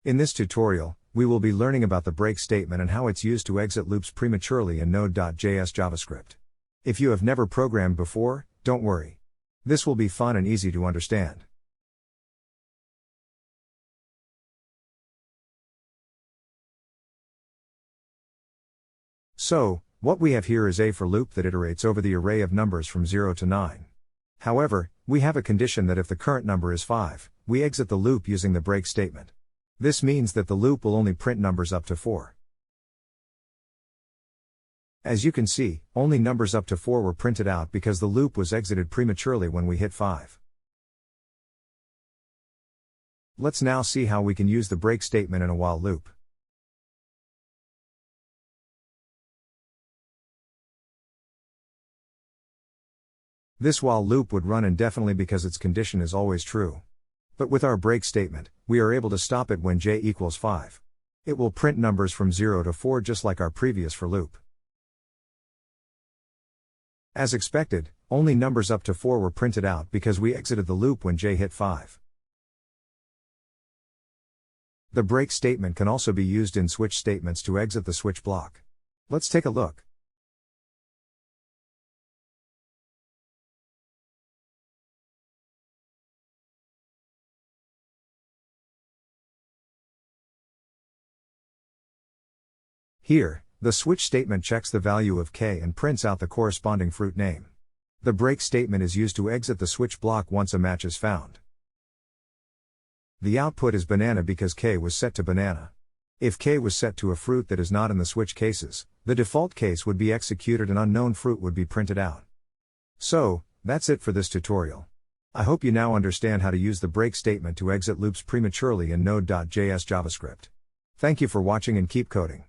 In this tutorial, we will be learning about the break statement and how it's used to exit loops prematurely in node.js JavaScript. If you have never programmed before, don't worry. This will be fun and easy to understand. So, what we have here is a for loop that iterates over the array of numbers from 0 to 9. However, we have a condition that if the current number is 5, we exit the loop using the break statement. This means that the loop will only print numbers up to 4. As you can see, only numbers up to 4 were printed out because the loop was exited prematurely when we hit 5. Let's now see how we can use the break statement in a while loop. This while loop would run indefinitely because its condition is always true. But with our break statement, we are able to stop it when j equals 5. It will print numbers from 0 to 4 just like our previous for loop. As expected, only numbers up to 4 were printed out because we exited the loop when j hit 5. The break statement can also be used in switch statements to exit the switch block. Let's take a look. Here, the switch statement checks the value of k and prints out the corresponding fruit name. The break statement is used to exit the switch block once a match is found. The output is banana because k was set to banana. If k was set to a fruit that is not in the switch cases, the default case would be executed and unknown fruit would be printed out. So, that's it for this tutorial. I hope you now understand how to use the break statement to exit loops prematurely in node.js JavaScript. Thank you for watching and keep coding.